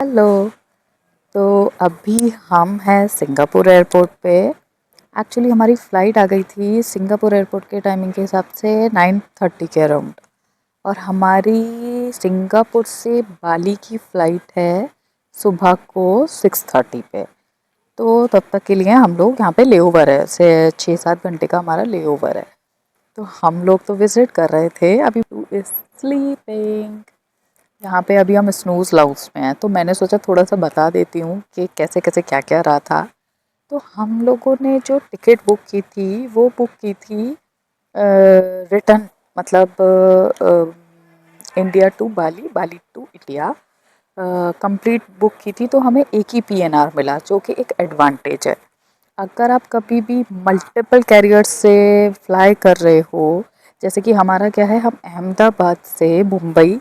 Hello. तो अभी हम हैं सिंगापुर एयरपोर्ट पे। एक्चुअली हमारी फ़्लाइट आ गई थी सिंगापुर एयरपोर्ट के टाइमिंग के हिसाब से 9:30 के अराउंड, और हमारी सिंगापुर से बाली की फ़्लाइट है सुबह को 6:30 पे। तो तब तक के लिए हम लोग यहाँ पे ले ओवर है, से 6-7 घंटे का हमारा ले ओवर है। तो हम लोग तो विज़िट कर रहे थे, अभी स्लीपिंग। यहाँ पे अभी हम स्नूज़ लाउंज में हैं, तो मैंने सोचा थोड़ा सा बता देती हूँ कि कैसे कैसे क्या क्या रहा था। तो हम लोगों ने जो टिकट बुक की थी वो बुक की थी रिटर्न, मतलब India to Bali, Bali to India complete book की थी। तो हमें एक ही पीएनआर मिला, जो कि एक एडवांटेज है। अगर आप कभी भी मल्टीपल कैरियर से फ्लाई कर रहे हो, जैसे कि हमारा क्या है, हम अहमदाबाद से मुंबई,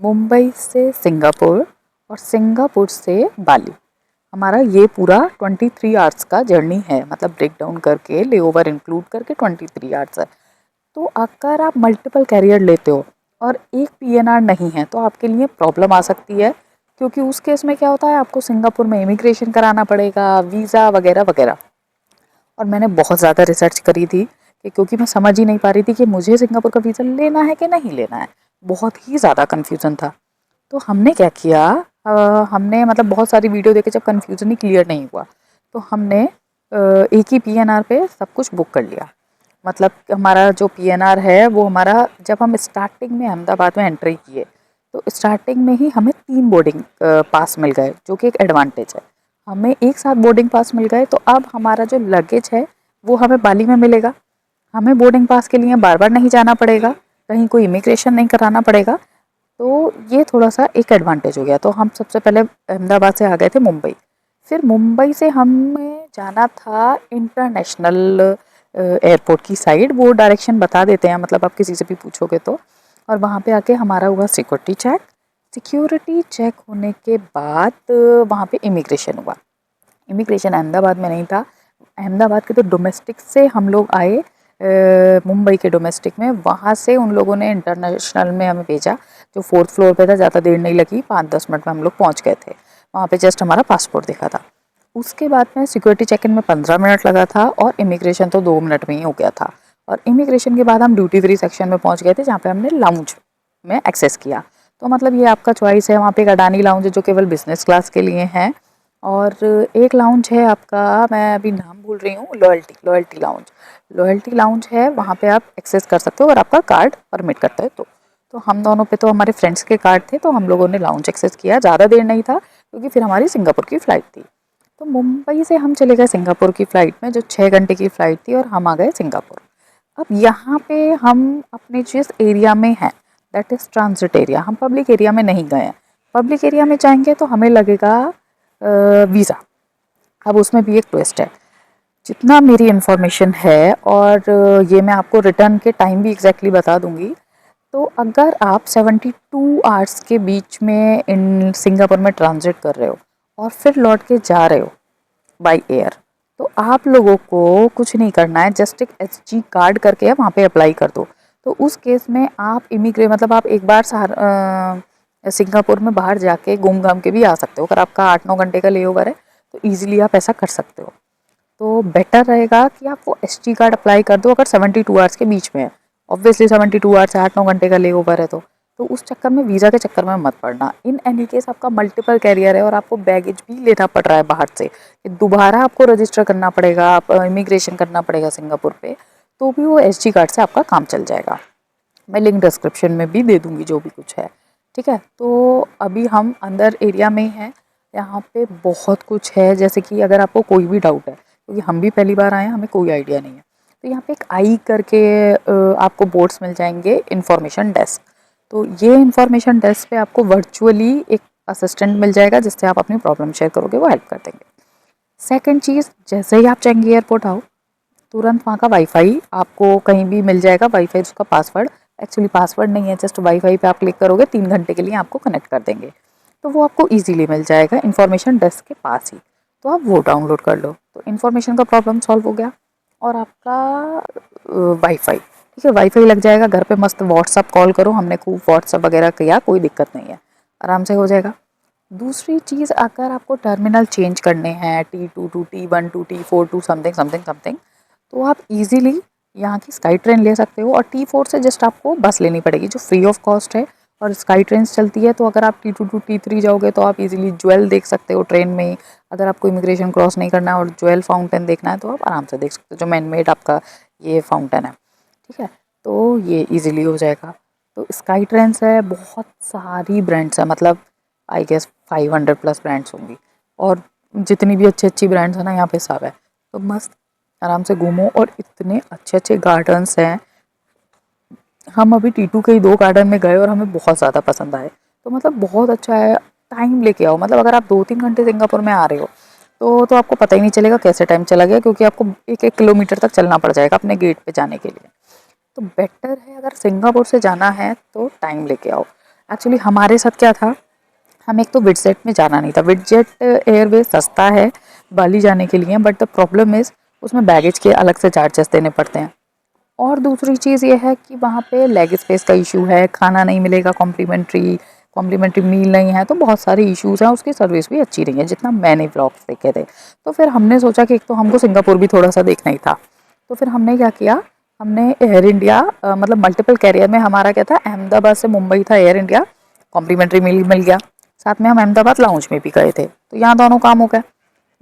मुंबई से सिंगापुर और सिंगापुर से बाली, हमारा ये पूरा 23 आवर्स का जर्नी है, मतलब ब्रेक डाउन करके ले ओवर इंक्लूड करके 23 आवर्स है। तो अगर आप मल्टीपल कैरियर लेते हो और एक पीएनआर नहीं है, तो आपके लिए प्रॉब्लम आ सकती है, क्योंकि उस केस में क्या होता है, आपको सिंगापुर में इमिग्रेशन कराना पड़ेगा, वीज़ा वगैरह वगैरह। और मैंने बहुत ज़्यादा रिसर्च करी थी क्योंकि मैं समझ ही नहीं पा रही थी कि मुझे सिंगापुर का वीज़ा लेना है कि नहीं लेना है। बहुत ही ज़्यादा कन्फ्यूज़न था। तो हमने क्या किया, हमने मतलब बहुत सारी वीडियो देखे, जब कन्फ्यूज़न ही क्लियर नहीं हुआ तो हमने एक ही पीएनआर पे सब कुछ बुक कर लिया। मतलब हमारा जो पीएनआर है वो हमारा, जब हम स्टार्टिंग में अहमदाबाद में एंट्री किए तो स्टार्टिंग में ही हमें 3 बोर्डिंग पास मिल गए, जो कि एक एडवांटेज है। हमें एक साथ बोर्डिंग पास मिल गए, तो अब हमारा जो लगेज है वो हमें बाली में मिलेगा। हमें बोर्डिंग पास के लिए बार बार नहीं जाना पड़ेगा, कहीं कोई इमिग्रेशन नहीं कराना पड़ेगा। तो ये थोड़ा सा एक एडवांटेज हो गया। तो हम सबसे पहले अहमदाबाद से आ गए थे मुंबई। फिर मुंबई से हमें जाना था इंटरनेशनल एयरपोर्ट की साइड, वो डायरेक्शन बता देते हैं, मतलब आप किसी से भी पूछोगे तो। और वहाँ पे आके हमारा हुआ सिक्योरिटी चेक। सिक्योरिटी चेक होने के बाद वहाँ पे इमिग्रेशन हुआ। इमिग्रेशन अहमदाबाद में नहीं था, अहमदाबाद के तो डोमेस्टिक से हम लोग आए मुंबई के डोमेस्टिक में। वहाँ से उन लोगों ने इंटरनेशनल में हमें भेजा, जो 4th फ्लोर पे था। ज़्यादा देर नहीं लगी, 5-10 मिनट में हम लोग पहुँच गए थे। वहाँ पे जस्ट हमारा पासपोर्ट दिखा था। उसके बाद में सिक्योरिटी चेक इन में 15 मिनट लगा था, और इमिग्रेशन तो 2 मिनट में ही हो गया था। और इमिग्रेशन के बाद हम ड्यूटी फ्री सेक्शन में पहुँच गए थे, जहाँ पे हमने लाउंज में एक्सेस किया। तो मतलब ये आपका चॉइस है, वहाँ पे एक अडानी लाउंज है जो केवल बिजनेस क्लास के लिए है, और एक लाउंज है आपका, मैं अभी नाम भूल रही हूँ, लॉयल्टी लाउंज। लॉयल्टी लाउंज है, वहाँ पे आप एक्सेस कर सकते हो अगर आपका कार्ड परमिट करता है तो हम दोनों पे तो हमारे फ्रेंड्स के कार्ड थे, तो हम लोगों ने लाउंज एक्सेस किया। ज़्यादा देर नहीं था, क्योंकि फिर हमारी सिंगापुर की फ़्लाइट थी। तो मुंबई से हम चले गए सिंगापुर की फ़्लाइट में, जो 6 घंटे की फ़्लाइट थी, और हम आ गए सिंगापुर। अब यहाँ पे हम अपने जिस एरिया में हैं, दैट इज़ ट्रांजिट एरिया, हम पब्लिक एरिया में नहीं गए हैं। पब्लिक एरिया में जाएंगे तो हमें लगेगा वीज़ा। अब उसमें भी एक ट्विस्ट है, जितना मेरी इन्फॉर्मेशन है, और ये मैं आपको रिटर्न के टाइम भी एग्जैक्टली बता दूंगी। तो अगर आप 72 आवर्स के बीच में इन सिंगापुर में ट्रांजिट कर रहे हो और फिर लौट के जा रहे हो बाय एयर, तो आप लोगों को कुछ नहीं करना है, जस्ट एक एसजी कार्ड करके वहाँ पे अप्लाई कर दो। तो उस केस में आप मतलब आप एक बार सिंगापुर में बाहर जाके घूम घाम के भी आ सकते हो। अगर आपका 8-9 घंटे का ले ओवर है तो ईजिली आप ऐसा कर सकते हो। तो बेटर रहेगा कि आप वो एसटी कार्ड अप्लाई कर दो, अगर 72 आवर्स के बीच में है। ऑब्वियसली 72 आवर्स है, 8-9 घंटे का ले ओवर है, तो उस चक्कर में, वीज़ा के चक्कर में मत पड़ना। इन एनी केस आपका मल्टीपल कैरियर है और आपको बैगेज भी लेना पड़ रहा है बाहर से, दोबारा आपको रजिस्टर करना पड़ेगा, आप इमिग्रेशन करना पड़ेगा सिंगापुर पे, तो भी वो एसडी कार्ड से आपका काम चल जाएगा। मैं लिंक डिस्क्रिप्शन में भी दे दूँगी जो भी कुछ है, ठीक है। तो अभी हम अंदर एरिया में ही हैं। यहाँ पे बहुत कुछ है, जैसे कि अगर आपको कोई भी डाउट है, क्योंकि हम भी पहली बार आए हैं, हमें कोई आइडिया नहीं है, तो यहाँ पे एक आई करके आपको बोर्ड्स मिल जाएंगे, इन्फॉर्मेशन डेस्क। तो ये इन्फॉर्मेशन डेस्क पे आपको वर्चुअली एक असिस्टेंट मिल जाएगा, जिससे आप अपनी प्रॉब्लम शेयर करोगे, वो हेल्प कर देंगे। सेकंड चीज़, जैसे ही आप चेंगी एयरपोर्ट आओ, तुरंत वहाँ का वाईफाई आपको कहीं भी मिल जाएगा। वाईफाई, उसका पासवर्ड, एक्चुअली पासवर्ड नहीं है, जस्ट वाईफाई पे आप क्लिक करोगे, 3 घंटे के लिए आपको कनेक्ट कर देंगे। तो वो आपको इजीली मिल जाएगा इन्फॉर्मेशन डेस्क के पास ही, तो आप वो डाउनलोड कर लो। तो इन्फॉर्मेशन का प्रॉब्लम सॉल्व हो गया। और आपका वाईफाई, ठीक है, वाईफाई लग जाएगा घर पे, मस्त व्हाट्सअप कॉल करो, हमने खूब व्हाट्सअप वगैरह किया, कोई दिक्कत नहीं है, आराम से हो जाएगा। दूसरी चीज़, अगर आपको टर्मिनल चेंज करने हैं T2 to T1 to T4 to something something something, तो आप इजीली यहाँ की स्काई ट्रेन ले सकते हो और T4 से जस्ट आपको बस लेनी पड़ेगी जो फ्री ऑफ कॉस्ट है और स्काई ट्रेन चलती है। तो अगर आप T2 टू T3 जाओगे तो आप इजीली ज्वेल देख सकते हो ट्रेन में ही। अगर आपको इमिग्रेशन क्रॉस नहीं करना है और ज्वेल फाउंटेन देखना है तो आप आराम से देख सकते हो, जो मैन मेड आपका ये फाउंटेन है, ठीक है। तो ये इजीली हो जाएगा। तो स्काई ट्रेन्स है, बहुत सारी ब्रांड्स है, मतलब आई गेस 500 प्लस ब्रांड्स होंगी और जितनी भी अच्छी अच्छी ब्रांड्स है ना यहाँ पे सब है। तो मस्त आराम से घूमो और इतने अच्छे अच्छे गार्डन्स हैं। हम अभी T2 के ही 2 गार्डन में गए और हमें बहुत ज़्यादा पसंद आए। तो मतलब बहुत अच्छा है, टाइम लेके आओ। मतलब अगर आप 2-3 घंटे सिंगापुर में आ रहे हो तो आपको पता ही नहीं चलेगा कैसे टाइम चला गया, क्योंकि आपको 1-1 किलोमीटर तक चलना पड़ जाएगा अपने गेट पे जाने के लिए। तो बेटर है अगर सिंगापुर से जाना है तो टाइम लेके आओ। एक्चुअली हमारे साथ क्या था, हम एक तो विडजेट में जाना नहीं था। विडजेट एयरवेज सस्ता है बाली जाने के लिए, बट द प्रॉब्लम इज़ उसमें बैगेज के अलग से चार्जेस देने पड़ते हैं। और दूसरी चीज़ ये है कि वहाँ पे लेग स्पेस का इशू है, खाना नहीं मिलेगा कॉम्प्लीमेंट्री, कॉम्प्लीमेंट्री मील नहीं है, तो बहुत सारे इश्यूज़ हैं। उसकी सर्विस भी अच्छी नहीं है जितना मैंने व्लॉग्स देखे थे। तो फिर हमने सोचा कि एक तो हमको सिंगापुर भी थोड़ा सा देखना ही था, तो फिर हमने क्या किया, हमने एयर इंडिया मतलब मल्टीपल कैरियर में हमारा क्या था, अहमदाबाद से मुंबई था एयर इंडिया, कॉम्प्लीमेंट्री मील मिल गया, साथ में हम अहमदाबाद लाउंज में भी गए थे, तो यहाँ दोनों काम हो गए।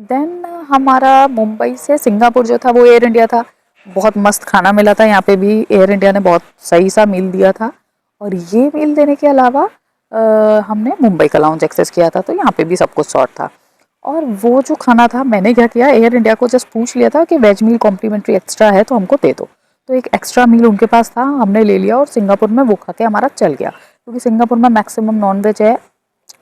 देन हमारा मुंबई से सिंगापुर जो था वो एयर इंडिया था, बहुत मस्त खाना मिला था। यहाँ पे भी एयर इंडिया ने बहुत सही सा मील दिया था। और ये मील देने के अलावा हमने मुंबई का लाउंज एक्सेस किया था, तो यहाँ पे भी सब कुछ सॉर्ट था। और वो जो खाना था, मैंने क्या किया, एयर इंडिया को जस्ट पूछ लिया था कि वेज मील कॉम्प्लीमेंट्री एक्स्ट्रा है तो हमको दे दो। तो एक एक्स्ट्रा मील उनके पास था, हमने ले लिया और सिंगापुर में वो खा के हमारा चल गया, क्योंकि सिंगापुर में मैक्सिमम नॉन वेज है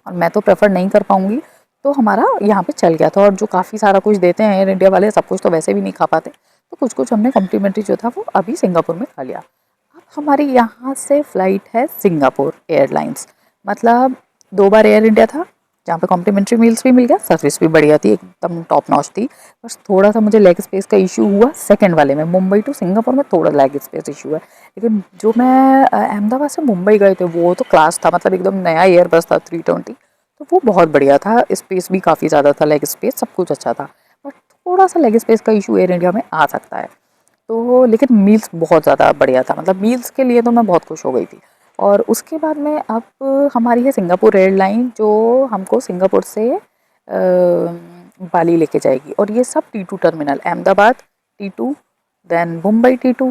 और मैं तो प्रेफर नहीं कर पाऊँगी, तो हमारा यहाँ पे चल गया था। और जो काफ़ी सारा कुछ देते हैं एयर इंडिया वाले, सब कुछ तो वैसे भी नहीं खा पाते, तो कुछ कुछ हमने कॉम्प्लीमेंट्री जो था वो अभी सिंगापुर में खा लिया। अब हमारी यहाँ से फ़्लाइट है सिंगापुर एयरलाइंस, मतलब 2 बार एयर इंडिया था जहाँ पे कॉम्प्लीमेंट्री मील्स भी मिल गया, सर्विस भी बढ़िया थी, एकदम टॉप नॉच थी। बस थोड़ा सा मुझे लेग स्पेस का इशू हुआ सेकंड वाले में, मुंबई टू सिंगापुर में थोड़ा लेग स्पेस इशू है। लेकिन जो मैं अहमदाबाद से मुंबई गए थे वो तो क्लास था, मतलब एकदम नया एयरबस था 320, तो वो बहुत बढ़िया था, स्पेस भी काफ़ी ज़्यादा था, लेग स्पेस सब कुछ अच्छा था। बट थोड़ा सा लेग स्पेस का इशू एयर इंडिया में आ सकता है। तो लेकिन मील्स बहुत ज़्यादा बढ़िया था, मतलब मील्स के लिए तो मैं बहुत खुश हो गई थी। और उसके बाद में अब हमारी है सिंगापुर एयरलाइन, जो हमको सिंगापुर से बाली लेके जाएगी। और ये सब T2 terminal, Ahmedabad T2, then Mumbai T2,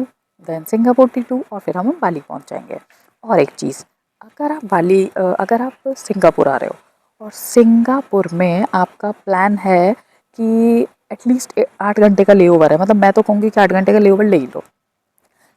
then Singapore T2, और फिर हम बाली पहुंच जाएंगे। और एक चीज़, अगर आप सिंगापुर आ रहे हो और सिंगापुर में आपका प्लान है कि एटलीस्ट 8 घंटे का ले ओवर है, मतलब मैं तो कहूँगी कि 8 घंटे का ले ओवर ले ही लो।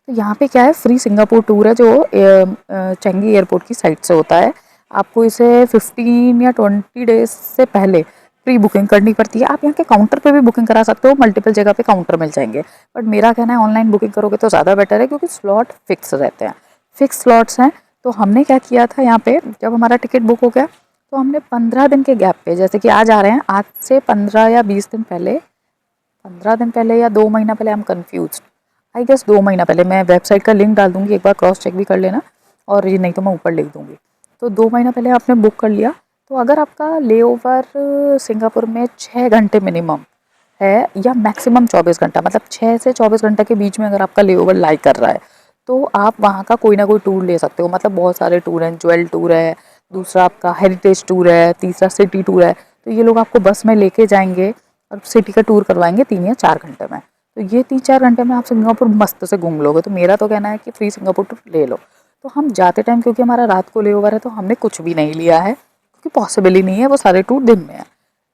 तो यहाँ पे क्या है, फ्री सिंगापुर टूर है जो चेंगी एयरपोर्ट की साइड से होता है। आपको इसे 15 या 20 डेज से पहले प्री बुकिंग करनी पड़ती है। आप यहाँ के काउंटर पे भी बुकिंग करा सकते हो, मल्टीपल जगह पे काउंटर मिल जाएंगे, बट मेरा कहना है ऑनलाइन बुकिंग करोगे तो ज़्यादा बेटर है, क्योंकि स्लॉट फिक्स रहते हैं, फिक्स स्लॉट्स हैं। तो हमने क्या किया था, यहाँ पे जब हमारा टिकट बुक हो गया तो हमने 15 दिन के गैप पे, जैसे कि आज आ रहे हैं, आज से 15 या 20 दिन पहले, 15 दिन पहले या 2 महीना पहले, I am confuse, I guess 2 महीना पहले, मैं वेबसाइट का लिंक डाल दूंगी, एक बार क्रॉस चेक भी कर लेना, और ये नहीं तो मैं ऊपर लिख दूंगी। तो 2 महीना पहले आपने बुक कर लिया, तो अगर आपका ले ओवर सिंगापुर में 6 घंटे मिनिमम है या मैक्सिमम 24 घंटा, मतलब 6 से 24 घंटे के बीच में अगर आपका ले ओवर लाई कर रहा है, तो आप वहाँ का कोई ना कोई टूर ले सकते हो। मतलब बहुत सारे टूर हैं, ज्वेल टूर है, दूसरा आपका हेरिटेज टूर है, तीसरा सिटी टूर है। तो ये लोग आपको बस में लेके जाएंगे और सिटी का टूर करवाएंगे 3 या 4 घंटे में। तो ये 3-4 घंटे में आप सिंगापुर मस्त से घूम लोगे। तो मेरा तो कहना है कि फ्री सिंगापुर टूर ले लो। तो हम जाते टाइम, क्योंकि हमारा रात को ले ओवर है, तो हमने कुछ भी नहीं लिया है, क्योंकि पॉसिबल ही नहीं है, वो सारे टूर दिन में है।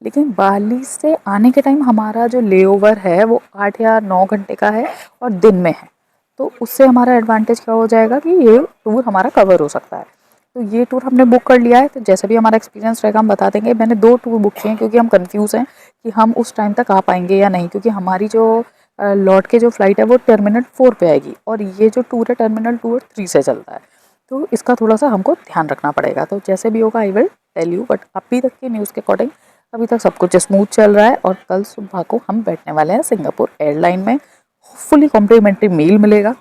लेकिन बाली से आने के टाइम हमारा जो ले ओवर है वो 8 या 9 घंटे का है और दिन में है। तो उससे हमारा एडवांटेज क्या हो जाएगा कि ये टूर हमारा कवर हो सकता है। तो ये टूर हमने बुक कर लिया है, तो जैसे भी हमारा एक्सपीरियंस रहेगा हम बता देंगे। मैंने 2 टूर बुक किए हैं, क्योंकि हम कंफ्यूज हैं कि हम उस टाइम तक आ पाएंगे या नहीं, क्योंकि हमारी जो लौट के जो फ्लाइट है वो टर्मिनल 4 पे आएगी, और ये जो टूर है टर्मिनल 2 और 3 से चलता है। तो इसका थोड़ा सा हमको ध्यान रखना पड़ेगा। तो जैसे भी होगा I will tell you, but अभी तक की न्यूज़ के अकॉर्डिंग अभी तक सब कुछ स्मूथ चल रहा है। और कल सुबह को हम बैठने वाले हैं सिंगापुर एयरलाइन में, फुली कॉम्प्लीमेंट्री मील मिलेगा।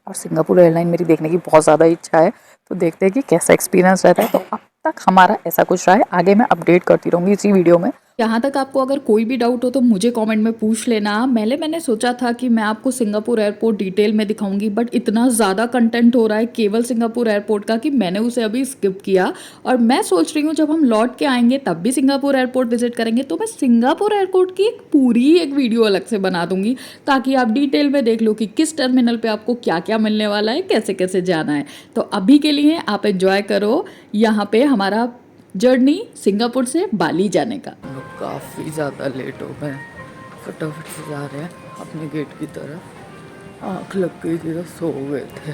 और सिंगापुर एयरलाइन मेरी देखने की बहुत ज़्यादा इच्छा है, तो देखते हैं कि कैसा एक्सपीरियंस रहता है। तो अब तक हमारा ऐसा कुछ रहा है, आगे मैं अपडेट करती रहूँगी इसी वीडियो में। यहाँ तक आपको अगर कोई भी डाउट हो तो मुझे कमेंट में पूछ लेना। मैंने सोचा था कि मैं आपको सिंगापुर एयरपोर्ट डिटेल में दिखाऊंगी, बट इतना ज़्यादा कंटेंट हो रहा है केवल सिंगापुर एयरपोर्ट का कि मैंने उसे अभी स्किप किया। और मैं सोच रही हूँ जब हम लौट के आएंगे तब भी सिंगापुर एयरपोर्ट विजिट करेंगे, तो मैं सिंगापुर एयरपोर्ट की एक वीडियो अलग से बना दूंगी ताकि आप डिटेल में देख लो कि किस टर्मिनल पर आपको क्या क्या मिलने वाला है, कैसे कैसे जाना है। तो अभी के लिए आप एंजॉय करो यहाँ पे हमारा जर्नी सिंगापुर से बाली जाने का। हम लोग काफ़ी ज़्यादा लेट हो गए, फटाफट से जा रहे हैं अपने गेट की तरफ। आँख लग गई थी तो सो गए थे।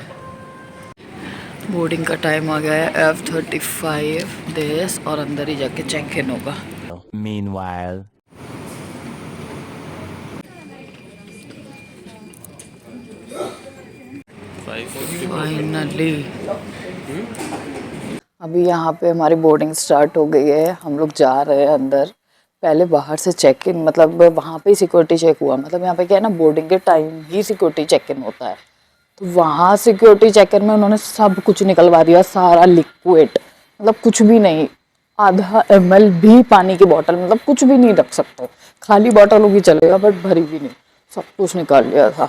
बोर्डिंग का टाइम आ गया है F35 देश, और अंदर ही जाके चेक इन होगा। Meanwhile, फाइनली अभी यहाँ पे हमारी बोर्डिंग स्टार्ट हो गई है। हम लोग जा रहे हैं अंदर। पहले बाहर से चेक इन, मतलब वहाँ पे सिक्योरिटी चेक हुआ। मतलब यहाँ पे क्या है ना, बोर्डिंग के टाइम ही सिक्योरिटी चेक इन होता है। तो वहाँ सिक्योरिटी चेक इन में उन्होंने सब कुछ निकलवा दिया, सारा लिक्विड, मतलब कुछ भी नहीं, आधा ml भी पानी की बोतल, मतलब कुछ भी नहीं रख सकते। खाली बोतल होगी चलेगा बट भरी भी नहीं, सब कुछ निकाल लिया था।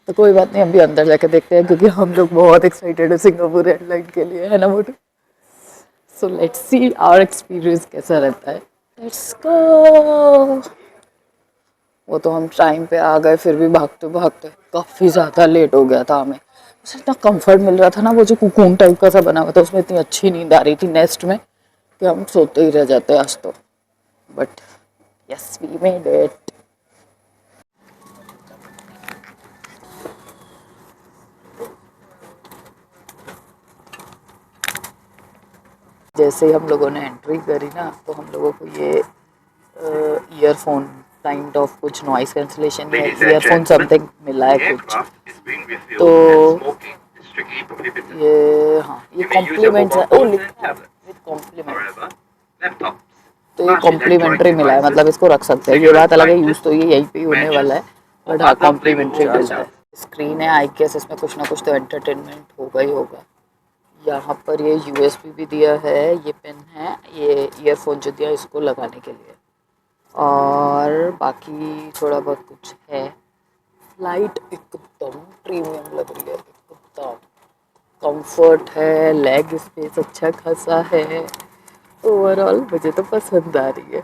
तो कोई बात नहीं, अभी अंदर जाके देखते हैं क्योंकि हम लोग बहुत एक्साइटेड है सिंगापुर एयरलाइन के लिए, है ना मोटू? So let's see our experience कैसा रहता है। Let's go. वो तो हम टाइम पे आ गए, फिर भी भागते भागते काफ़ी ज़्यादा लेट हो गया था हमें। उसे इतना कंफर्ट मिल रहा था ना, वो जो कुकून टाइप का सा बना हुआ था उसमें इतनी अच्छी नींद आ रही थी नेस्ट में कि हम सोते ही रह जाते आज तो। But yes, we made it. जैसे ही हम लोगों ने एंट्री करी ना, तो हम लोगों को ये ईयरफोन काइंड ऑफ कुछ नॉइस कैंसलेशन या ईयरफोन समथिंग मिला है कुछ। तो ये हाँ, ये कॉम्प्लीमेंट्स है। ओ लिखा है विद कॉम्प्लीमेंट, तो ये कॉम्प्लीमेंट्री मिला है, मतलब इसको रख सकते हैं। ये बात अलग है, यूज़ तो ये यहीं पे ही होने वाला है, बट हाँ कॉम्प्लीमेंट्री मिला है। स्क्रीन है, आई गेस इसमें कुछ ना कुछ तो एंटरटेनमेंट होगा ही होगा। यहाँ पर ये USB भी दिया है, ये पेन है, ये ईयरफोन जो दिया इसको लगाने के लिए, और बाकी थोड़ा बहुत कुछ है। फ्लाइट एकदम प्रीमियम लग रही है, एकदम कंफर्ट है, लेग स्पेस अच्छा खासा है। ओवरऑल मुझे तो पसंद आ रही है।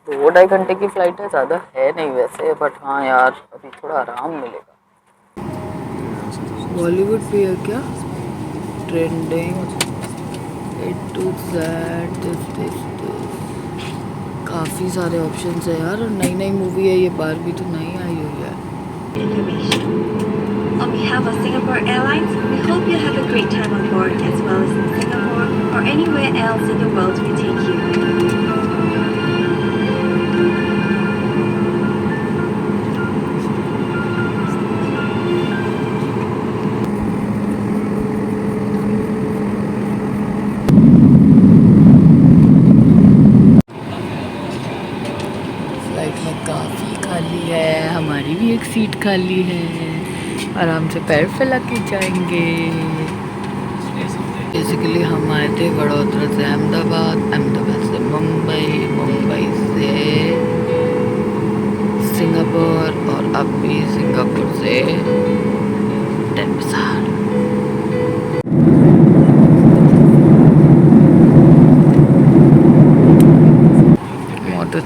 2-2.5 घंटे की फ़्लाइट है, ज़्यादा है नहीं वैसे, बट हाँ यार अभी थोड़ा आराम मिलेगा। बॉलीवुड भी है क्या? ट्रेंडिंग A to Z, काफ़ी सारे ऑप्शंस है यार, और नई नई मूवी है, ये बार भी तो नई आई हुई है। On behalf of Singapore Airlines, we hope you have a great time on board as well as in Singapore or anywhere else in the world we take you. काफ़ी खाली है, हमारी भी एक सीट खाली है, आराम से पैर फैला के जाएंगे। बेसिकली हम आए थे वडोदरा से अहमदाबाद, अहमदाबाद से मुंबई, मुंबई से सिंगापुर, और अब भी सिंगापुर से डेनमार्क।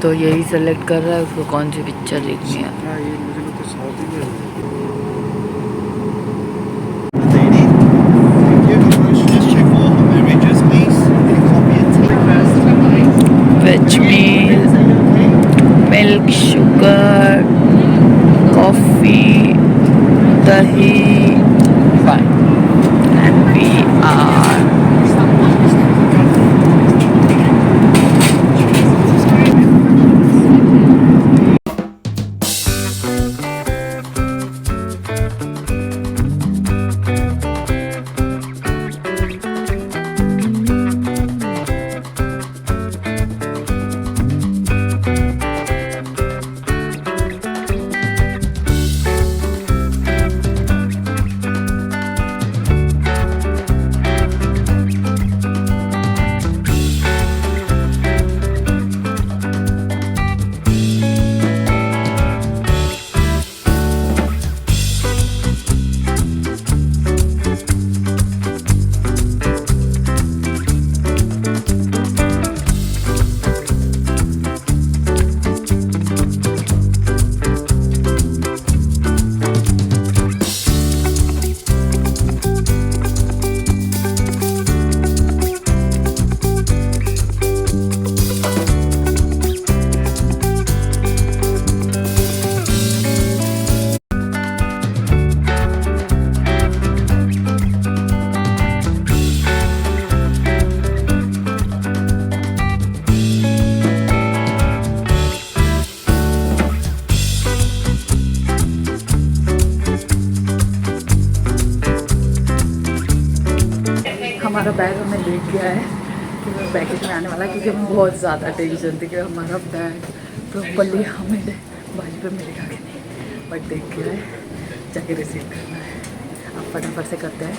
तो यही सेलेक्ट कर रहा है उसको कौन सी पिक्चर देखनी है। वेज मील, मिल्क, शुगर, कॉफ़ी, दही, एंड वी आर बैग हमें लेट गया है कि मैं बैगेज में आने वाला, क्योंकि हमें बहुत ज़्यादा टेंशन थी कि हमारा बैग प्रॉपरली हमें बाजू पे मिलेगा कि नहीं, बट देख के जाके रिसीव करना है। अब फटाफट से करते हैं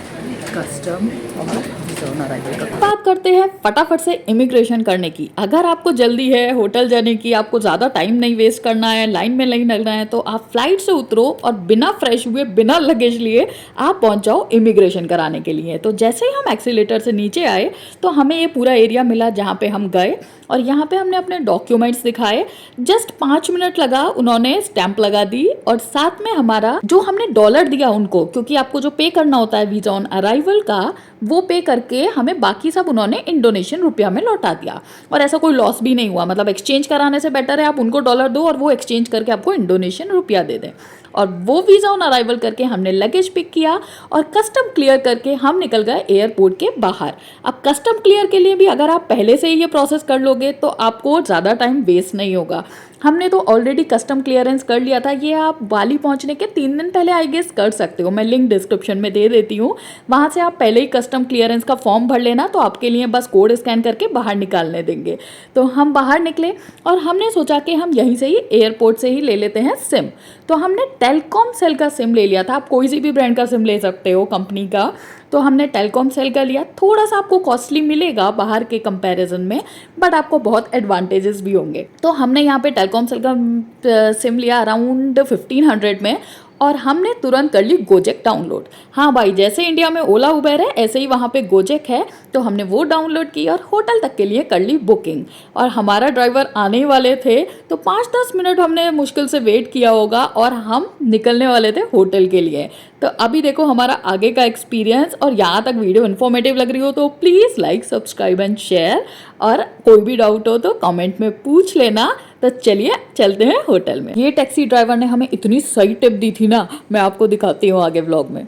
कस्टम और वीज़ा ऑन अराइवल का। बात करते हैं फटाफट से इमिग्रेशन करने की। अगर आपको जल्दी है होटल जाने की, आपको ज़्यादा टाइम नहीं वेस्ट करना है, लाइन में नहीं लगना है, तो आप फ्लाइट से उतरो और बिना फ्रेश हुए, बिना लगेज लिए आप पहुंच जाओ इमिग्रेशन कराने के लिए। तो जैसे ही हम एक्सीलेटर से नीचे आए तो हमें ये पूरा एरिया मिला जहाँ पे हम गए, और यहाँ पे हमने अपने डॉक्यूमेंट्स दिखाए। जस्ट 5 मिनट लगा, उन्होंने स्टैंप लगा दी, और साथ में हमारा जो हमने डॉलर दिया उनको, क्योंकि आपको जो पे करना होता है वीज़ा ऑन अराइवल का, वो पे करके हमें बाकी सब उन्होंने इंडोनेशियन रुपया में लौटा दिया। और ऐसा कोई लॉस भी नहीं हुआ, मतलब एक्सचेंज कराने से बेटर है आप उनको डॉलर दो और वो एक्सचेंज करके आपको इंडोनेशियन रुपया दे दें। और वो वीज़ा ऑन अराइवल करके हमने लगेज पिक किया और कस्टम क्लियर करके हम निकल गए एयरपोर्ट के बाहर। अब कस्टम क्लियर के लिए भी अगर आप पहले से ही ये प्रोसेस कर लोगे तो आपको ज़्यादा टाइम वेस्ट नहीं होगा। हमने तो ऑलरेडी कस्टम क्लियरेंस कर लिया था। ये आप बाली पहुंचने के 3 दिन पहले आई गेस कर सकते हो, मैं लिंक डिस्क्रिप्शन में दे देती हूँ। वहाँ से आप पहले ही कस्टम क्लियरेंस का फॉर्म भर लेना, तो आपके लिए बस कोड स्कैन करके बाहर निकालने देंगे। तो हम बाहर निकले और हमने सोचा कि हम यहीं से ही एयरपोर्ट से ही ले लेते हैं सिम। तो हमने टेलकॉम सेल का सिम ले लिया था। आप कोई सी भी ब्रांड का सिम ले सकते हो कंपनी का, तो हमने टेलकॉम सेल का लिया। थोड़ा सा आपको कॉस्टली मिलेगा बाहर के कंपैरिजन में, बट आपको बहुत एडवांटेजेस भी होंगे। तो हमने यहाँ पे टेलकॉम सेल का सिम लिया अराउंड 1500 में, और हमने तुरंत कर ली गोजेक डाउनलोड। हाँ भाई, जैसे इंडिया में ओला उबेर है ऐसे ही वहाँ पे गोजेक है, तो हमने वो डाउनलोड की और होटल तक के लिए कर ली बुकिंग। और हमारा ड्राइवर आने वाले थे तो 5-10 मिनट हमने मुश्किल से वेट किया होगा और हम निकलने वाले थे होटल के लिए। तो अभी देखो हमारा आगे का एक्सपीरियंस, और यहाँ तक वीडियो इन्फॉर्मेटिव लग रही हो तो please like, subscribe and share, और कोई भी डाउट हो तो कमेंट में पूछ लेना। तो चलिए चलते हैं होटल में। ये टैक्सी ड्राइवर ने हमें इतनी सही टिप दी थी ना, मैं आपको दिखाती हूँ आगे व्लॉग में।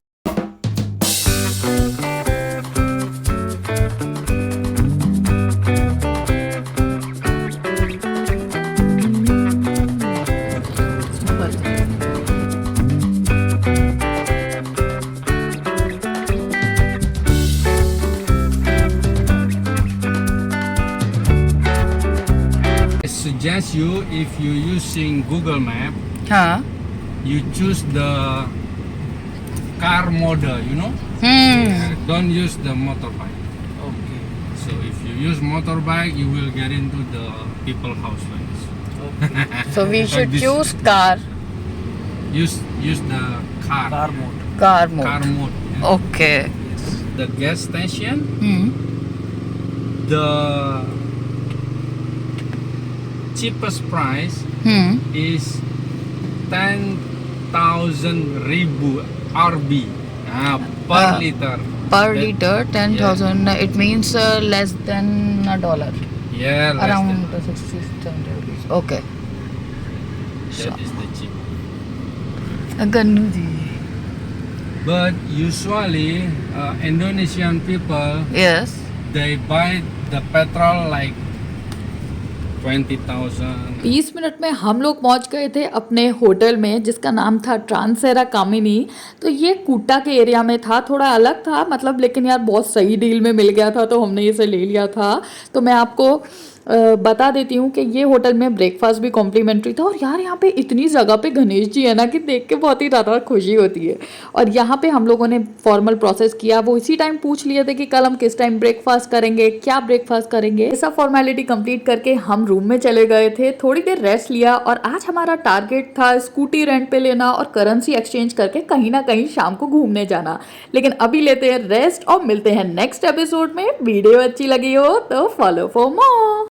Suggest you, if you using Google Map, हाँ। you choose the car model, you know. Don't use the motorbike. Okay. So if you use motorbike, you will get into the people house like this. So we should this- choose car Use the car mode. car mode. Yeah. Okay. The gas station, the cheapest price is 10,000 ribu RB per liter. Per That- liter 10,000. It means less than $1. Yeah, less Around than 60-70 rupees. Okay. that is the cheap. Gannu ji. But usually Indonesian people, Yes. they buy the petrol like 20,000. 20 minute में हम लोग पहुंच गए थे अपने hotel में, जिसका नाम था ट्रांसेरा कामिनी। तो ये कूटा के एरिया में था, थोड़ा अलग था मतलब, लेकिन यार बहुत सही डील में मिल गया था तो हमने इसे ले लिया था। तो मैं आपको बता देती हूँ कि ये होटल में ब्रेकफास्ट भी कॉम्प्लीमेंट्री था। और यार यहाँ पे इतनी जगह पे गणेश जी है ना कि देख के बहुत ही ज़्यादा खुशी होती है। और यहाँ पे हम लोगों ने फॉर्मल प्रोसेस किया, वो इसी टाइम पूछ लिए थे कि कल हम किस टाइम ब्रेकफास्ट करेंगे, क्या ब्रेकफास्ट करेंगे। ये सब फॉर्मेलिटी कंप्लीट करके हम रूम में चले गए थे, थोड़ी देर रेस्ट लिया। और आज हमारा टारगेट था स्कूटी रेंट पे लेना और करेंसी एक्सचेंज करके कहीं ना कहीं शाम को घूमने जाना। लेकिन अभी लेते हैं रेस्ट और मिलते हैं नेक्स्ट एपिसोड में। वीडियो अच्छी लगी हो तो फॉलो फॉर मोर।